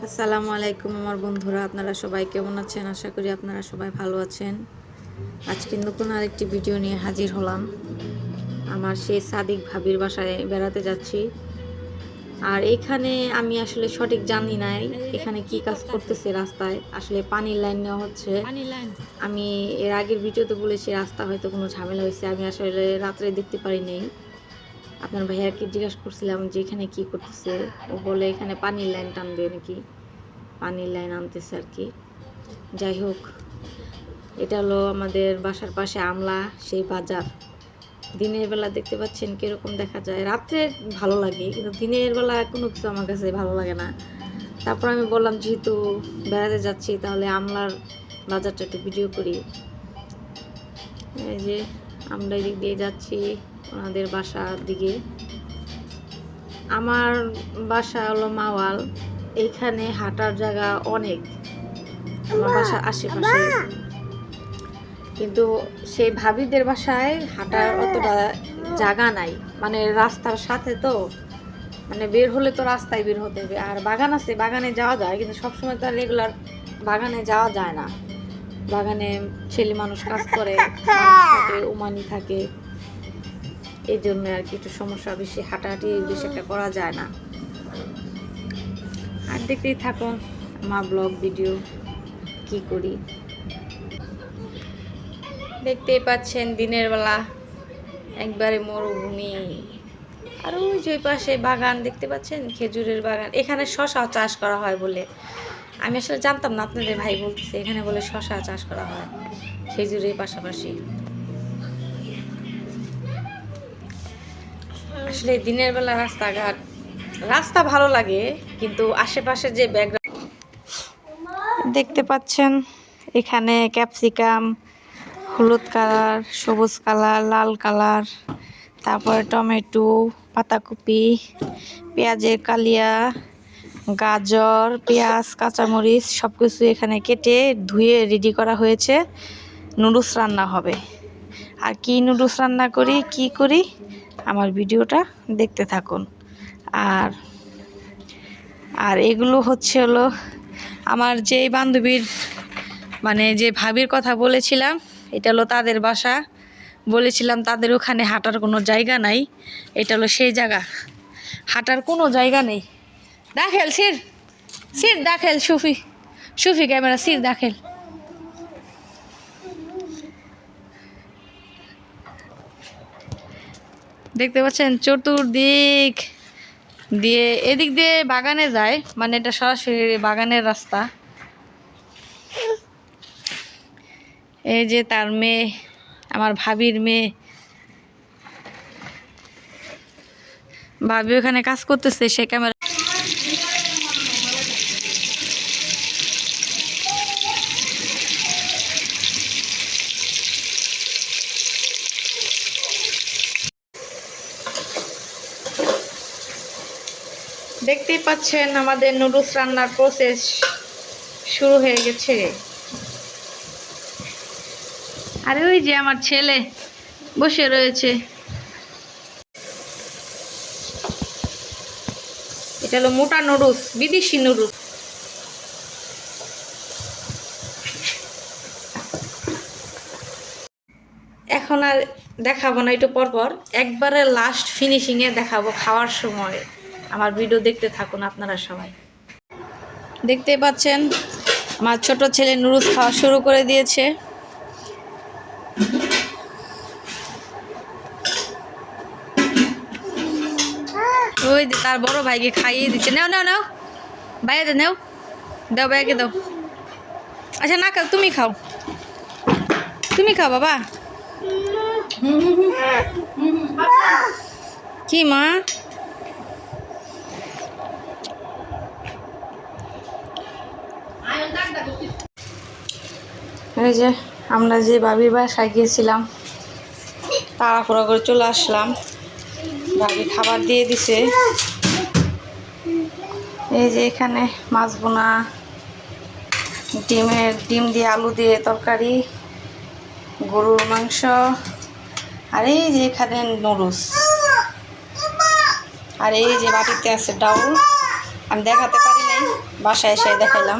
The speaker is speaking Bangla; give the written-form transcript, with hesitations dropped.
আসসালামু আলাইকুম আমার বন্ধুরা, আপনারা সবাই কেমন আছেন? আশা করি আপনারা সবাই ভালো আছেন। আজকে নতুন আরেকটি ভিডিও নিয়ে হাজির হলাম। আমার সেই সাদিক ভাবির বাসায় বেড়াতে যাচ্ছি। আর এখানে আমি আসলে সঠিক জানি নাই এখানে কি কাজ করতেছে রাস্তায়। আসলে পানির লাইন নেওয়া হচ্ছে। আমি এর আগের ভিডিওতে বলেছি রাস্তা হয়তো কোনো ঝামেলা হয়েছে, আমি আসলে রাত্রে দেখতে পারি নাই। আপনার ভাইয়াকে জিজ্ঞাসা করছিলাম যে এখানে কি করতেছে। ও বলে এখানে পানির লাইন টানবে নাকি, পানির লাইন আনতেছে আর কি। যাই হোক, এটা হলো আমাদের বাসার পাশে আমলা সেই বাজার। দিনের বেলা দেখতে পাচ্ছেন কীরকম দেখা যায়, রাত্রে ভালো লাগে কিন্তু দিনের বেলা কোনো কিছু আমার কাছে ভালো লাগে না। তারপর আমি বললাম যেহেতু বেড়াতে যাচ্ছি তাহলে আমলার বাজারটা একটু ভিডিও করি। এই যে আমরা এদিক দিয়ে যাচ্ছি ওনাদের বাসার দিকে। আমার বাসা হলো মাওয়াল, এইখানে হাঁটার জায়গা অনেক আমার বাসার আশেপাশে, কিন্তু সেই ভাবিদের বাসায় হাঁটার অতটা জায়গা নাই। মানে রাস্তার সাথে তো, মানে বের হলে তো রাস্তায় বের হতে হবে। আর বাগান আছে, বাগানে যাওয়া যায়, কিন্তু সবসময় তো রেগুলার বাগানে যাওয়া যায় না। বাগানে ছেলে মানুষ কাজ করে, থাকে উমানি থাকে, এই জন্য আর কি একটু সমস্যা, বেশি হাঁটাহাঁটি বেশি একটা করা যায় না। আর দেখতেই থাকুন আমার ব্লগ ভিডিও কি করি। দেখতেই পাচ্ছেন দিনের বেলা একবারে মরুভূমি। আর ওই যে পাশে বাগান দেখতে পাচ্ছেন, খেজুরের বাগান। এখানে শশা চাষ করা হয় বলে, আমি আসলে জানতাম না, আপনাদের ভাই বলতেছে এখানে বলে শশা চাষ করা হয় খেজুরের পাশাপাশি। আসলে দিনের বেলা রাস্তাঘাট, রাস্তা ভালো লাগে, কিন্তু আশেপাশে যে ব্যাকগ্রাউন্ড দেখতে পাচ্ছেন, এখানে ক্যাপসিকাম হলুদ কালার, সবুজ কালার, লাল কালার, তারপরে টমেটো, পাতাকপি, পেঁয়াজের কালিয়া, গাজর, পেঁয়াজ, কাঁচামরিচ সব কিছু এখানে কেটে ধুয়ে রেডি করা হয়েছে। নুডলস রান্না হবে। আর কি নুডলস রান্না করি কি করি আমার ভিডিওটা দেখতে থাকুন। আর আর এগুলো হলো আমার যে বান্ধবীর, মানে যে ভাবির কথা বলেছিলাম, এটা হলো তাদের বাসা। বলেছিলাম তাদের ওখানে হাঁটার কোনো জায়গা নাই, এটা হলো সেই জায়গা। হাঁটার কোনো জায়গা নেই। দাখেল সির সির দাখেল, সুফি সুফি ক্যামেরা, সির দাখেল। দেখতে পাচ্ছেন চতুর্দিক দিয়ে, এদিক দিয়ে বাগানে যায়, মানে এটা সরাসরি বাগানের রাস্তা। এই যে তার মেয়ে, আমার ভাবির মেয়ে, ভাবি ওখানে কাজ করতেছে, সে ক্যামেরা। দেখতেই পাচ্ছেন আমাদের নুডলস রান্নার প্রসেস শুরু হয়ে গেছে। আর ওই যে আমার ছেলে বসে রয়েছে। এটা হলো মোটা নুডলস, বিদেশি নুডলস। এখন আর দেখাবো না, একটু পরপর একবারে লাস্ট ফিনিশিংয়ে দেখাবো খাওয়ার সময়। আমার ভিডিও দেখতে থাকুন আপনারা সবাই। দেখতে পাচ্ছেন আমার ছোট ছেলে নুডলস খাওয়া শুরু করে দিয়েছে। ওই যে তার বড় ভাইকে খাইয়ে দিচ্ছে। নাও নাও নাও, বাইরে নাও, দাও বাইরে দাও। আচ্ছা না খাও, তুমি খাও, তুমি খাও বাবা। কি মা? এই যে আমরা যে ভাবির বাসায় গিয়েছিলাম, তাড়াহুড়ো করে চলে আসলাম। ভাবি খাবার দিয়ে দিছে। এই যে এখানে মাছ বোনা, ডিম দিয়ে আলু দিয়ে তরকারি, গরুর মাংস, আর এই যে এখানে নুডলস, আর এই যে বাটিতে আছে ডাউল। আমি দেখাতে পারি নাই, বাসায় এসে দেখাইলাম।